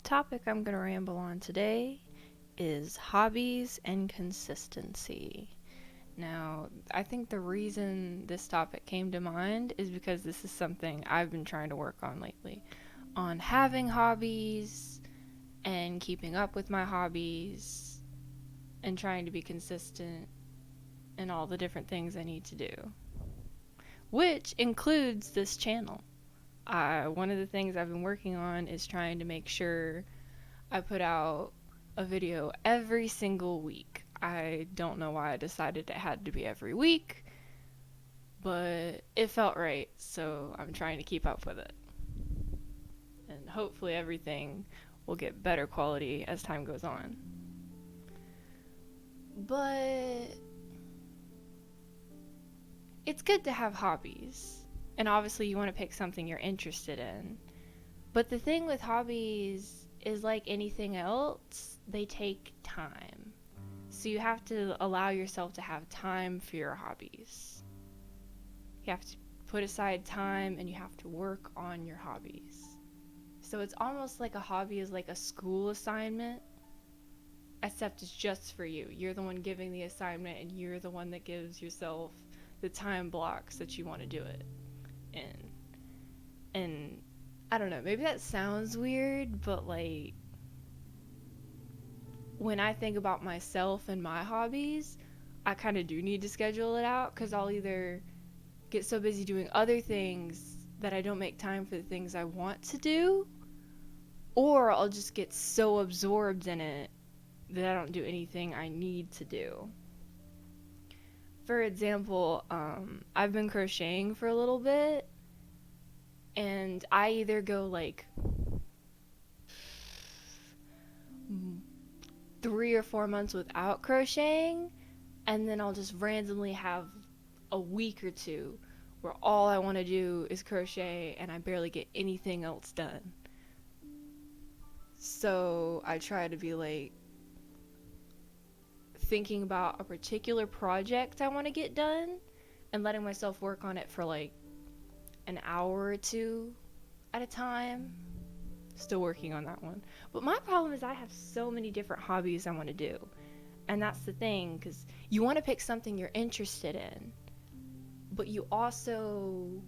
topic I'm going to ramble on today is hobbies and consistency. Now, I think the reason this topic came to mind is because this is something I've been trying to work on lately. On having hobbies and keeping up with my hobbies and trying to be consistent in all the different things I need to do, which includes this channel. One of the things I've been working on is trying to make sure I put out a video every single week. I don't know why I decided it had to be every week, but it felt right, so I'm trying to keep up with it. And hopefully everything will get better quality as time goes on. But it's good to have hobbies. And obviously you want to pick something you're interested in. But the thing with hobbies is like anything else, they take time. So you have to allow yourself to have time for your hobbies. You have to put aside time and you have to work on your hobbies. So it's almost like a hobby is like a school assignment, except it's just for you. You're the one giving the assignment and you're the one that gives yourself the time blocks that you want to do it in. And I don't know, maybe that sounds weird, but like when I think about myself and my hobbies, I kind of do need to schedule it out because I'll either get so busy doing other things that I don't make time for the things I want to do, or I'll just get so absorbed in it that I don't do anything I need to do. For example, I've been crocheting for a little bit, and I either go like 3 or 4 months without crocheting, and then I'll just randomly have a week or two where all I want to do is crochet and I barely get anything else done. So I try to be like thinking about a particular project I want to get done and letting myself work on it for like an hour or two at a time. Still working on that one. But my problem is I have so many different hobbies I want to do. And that's the thing, because you want to pick something you're interested in, but you also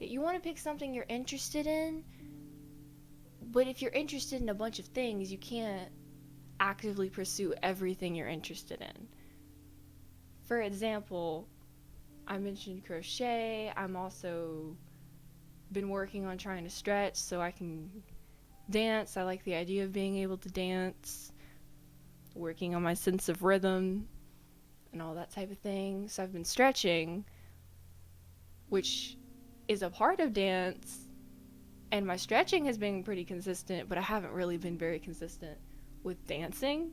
want to pick something you're interested in, but if you're interested in a bunch of things, you can't actively pursue everything you're interested in. For example, I mentioned crochet. I'm also been working on trying to stretch so I can dance. I like the idea of being able to dance, working on my sense of rhythm and all that type of thing. So I've been stretching, which is a part of dance, and my stretching has been pretty consistent, but I haven't really been very consistent with dancing.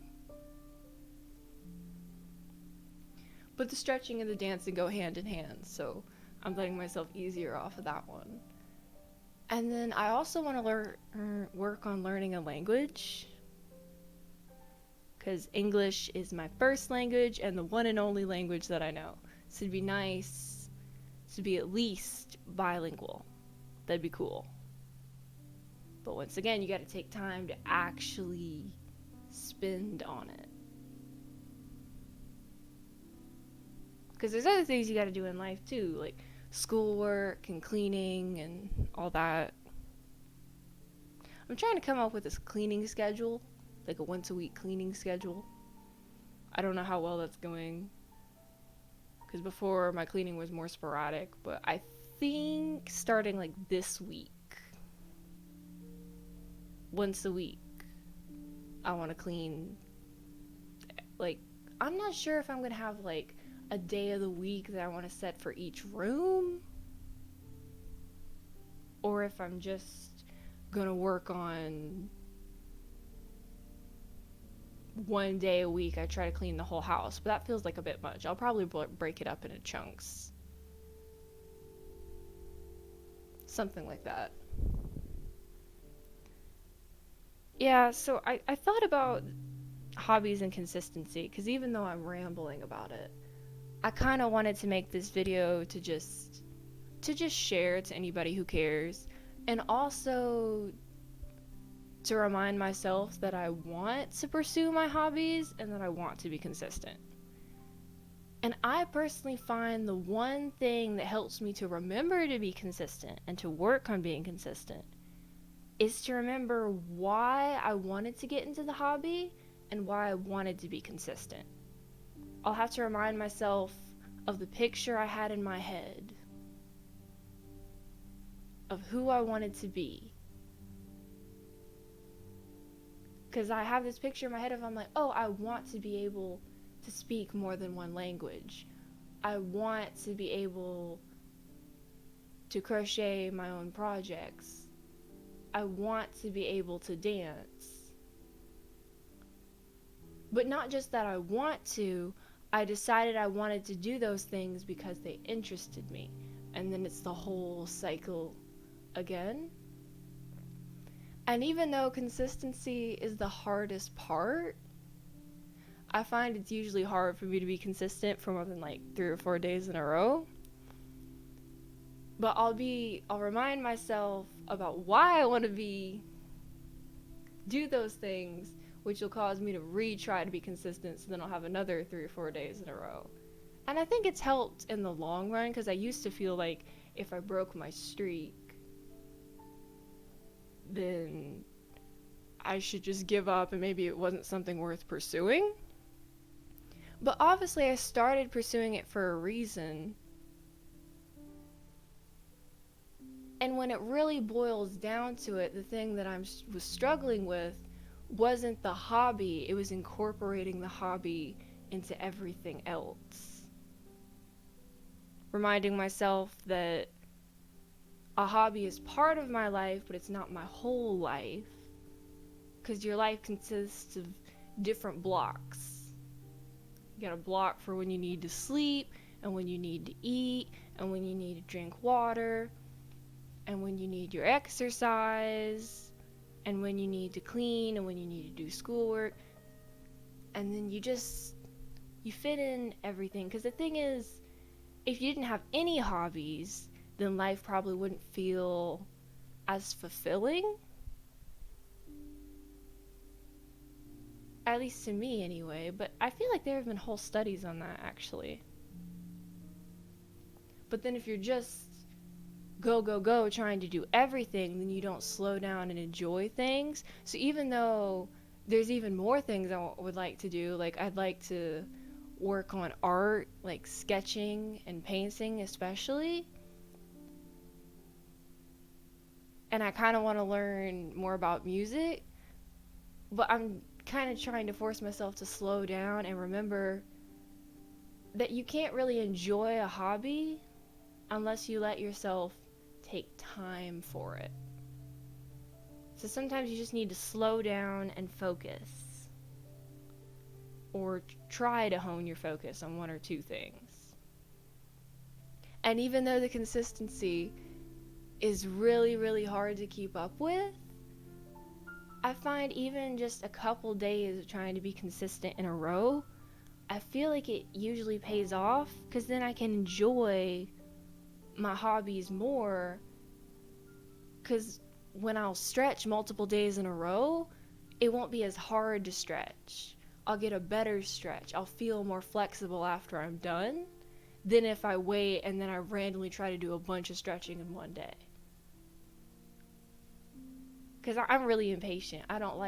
But the stretching and the dancing go hand in hand, so I'm letting myself easier off of that one. And then I also want to work on learning a language, because English is my first language and the one and only language that I know. So it'd be nice to be at least bilingual. That'd be cool. But once again, you got to take time to actually spend on it. Because there's other things you got to do in life too, like schoolwork and cleaning and all that. I'm trying to come up with this cleaning schedule, like a once a week cleaning schedule. I don't know how well that's going, because before my cleaning was more sporadic, but I think starting like this week, once a week, I want to clean. Like, I'm not sure if I'm going to have like a day of the week that I want to set for each room, or if I'm just gonna work on one day a week I try to clean the whole house, but that feels like a bit much. I'll probably break it up into chunks, something like that. Yeah, so I thought about hobbies and consistency, because even though I'm rambling about it, I kind of wanted to make this video to just share to anybody who cares, And also to remind myself that I want to pursue my hobbies and that I want to be consistent. And I personally find the one thing that helps me to remember to be consistent and to work on being consistent is to remember why I wanted to get into the hobby and why I wanted to be consistent. I'll have to remind myself of the picture I had in my head, of who I wanted to be. Because I have this picture in my head of, I'm like, oh, I want to be able to speak more than one language. I want to be able to crochet my own projects. I want to be able to dance. But not just that I want to, I decided I wanted to do those things because they interested me. And then it's the whole cycle again. And even though consistency is the hardest part, I find it's usually hard for me to be consistent for more than like 3 or 4 days in a row. But I'll remind myself about why I want to do those things, which will cause me to retry to be consistent, so then I'll have another 3 or 4 days in a row. And I think it's helped in the long run, because I used to feel like if I broke my streak, then I should just give up and maybe it wasn't something worth pursuing. But obviously I started pursuing it for a reason. And when it really boils down to it, the thing that I was struggling with wasn't the hobby, it was incorporating the hobby into everything else. Reminding myself that a hobby is part of my life, but it's not my whole life. Because your life consists of different blocks. You got a block for when you need to sleep, and when you need to eat, and when you need to drink water, and when you need your exercise, and when you need to clean, and when you need to do schoolwork. And then you fit in everything. Because the thing is, if you didn't have any hobbies, then life probably wouldn't feel as fulfilling. At least to me anyway, but I feel like there have been whole studies on that actually. But then if you're just go trying to do everything, then you don't slow down and enjoy things. So even though there's even more things I would like to do, like I'd like to work on art, like sketching and painting especially. And I kind of want to learn more about music, but I'm kind of trying to force myself to slow down and remember that you can't really enjoy a hobby unless you let yourself take time for it. So sometimes you just need to slow down and focus, or try to hone your focus on one or two things. And even though the consistency is really, really hard to keep up with, I find even just a couple days of trying to be consistent in a row, I feel like it usually pays off, because then I can enjoy my hobbies more. Because when I'll stretch multiple days in a row, it won't be as hard to stretch. I'll get a better stretch. I'll feel more flexible after I'm done than if I wait and then I randomly try to do a bunch of stretching in one day. Because I'm really impatient. I don't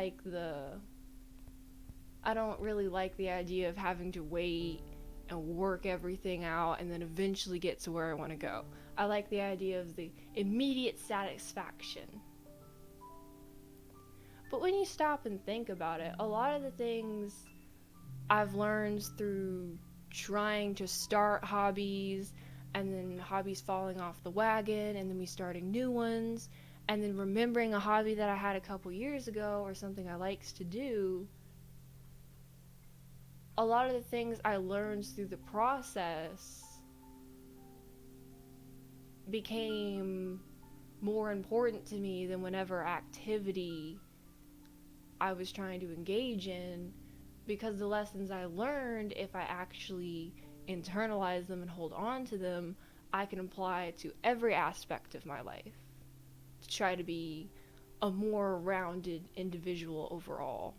really like the idea of having to wait and work everything out and then eventually get to where I want to go. I like the idea of the immediate satisfaction. But when you stop and think about it, a lot of the things I've learned through trying to start hobbies, and then hobbies falling off the wagon, and then me starting new ones, and then remembering a hobby that I had a couple years ago or something I liked to do, a lot of the things I learned through the process became more important to me than whatever activity I was trying to engage in, because the lessons I learned, if I actually internalize them and hold on to them, I can apply to every aspect of my life. to try to be a more rounded individual overall.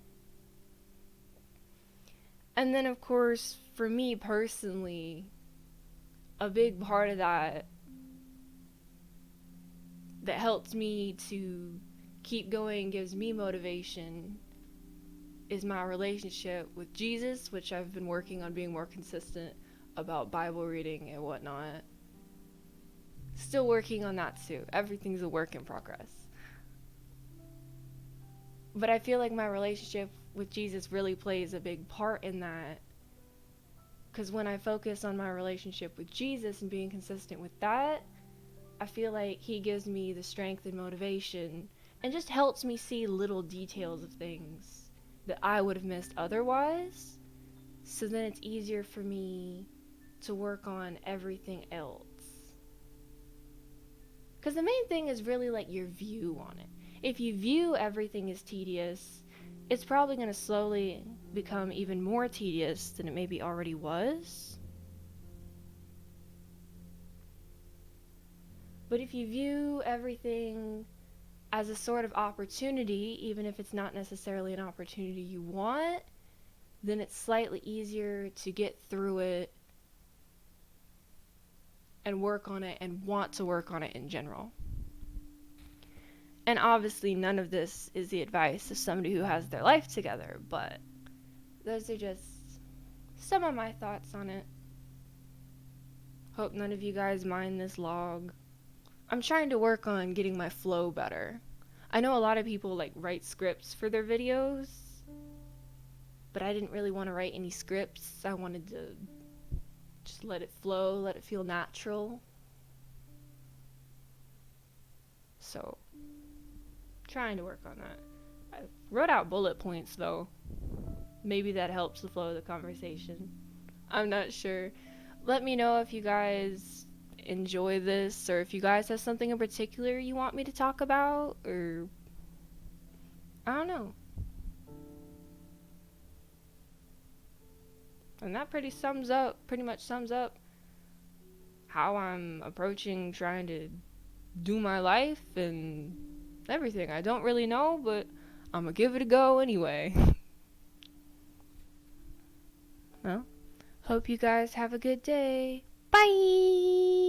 And then, of course, for me personally, a big part of that helps me to keep going, gives me motivation, is my relationship with Jesus, which I've been working on being more consistent about Bible reading and whatnot. Still working on that too. Everything's a work in progress. But I feel like my relationship with Jesus really plays a big part in that. Because when I focus on my relationship with Jesus and being consistent with that, I feel like he gives me the strength and motivation and just helps me see little details of things that I would have missed otherwise. So then it's easier for me to work on everything else. Because the main thing is really like your view on it. If you view everything as tedious, it's probably going to slowly become even more tedious than it maybe already was. But if you view everything as a sort of opportunity, even if it's not necessarily an opportunity you want, then it's slightly easier to get through it and work on it and want to work on it in general. And obviously none of this is the advice of somebody who has their life together, but those are just some of my thoughts on it. Hope none of you guys mind this log. I'm trying to work on getting my flow better. I know a lot of people like write scripts for their videos, but I didn't really want to write any scripts. I wanted to just let it flow, let it feel natural. So, trying to work on that. I wrote out bullet points though. Maybe that helps the flow of the conversation. I'm not sure. Let me know if you guys enjoy this, or if you guys have something in particular you want me to talk about, or I don't know. And that pretty much sums up how I'm approaching trying to do my life and everything. I don't really know, but I'm gonna give it a go anyway. Well, hope you guys have a good day. Bye!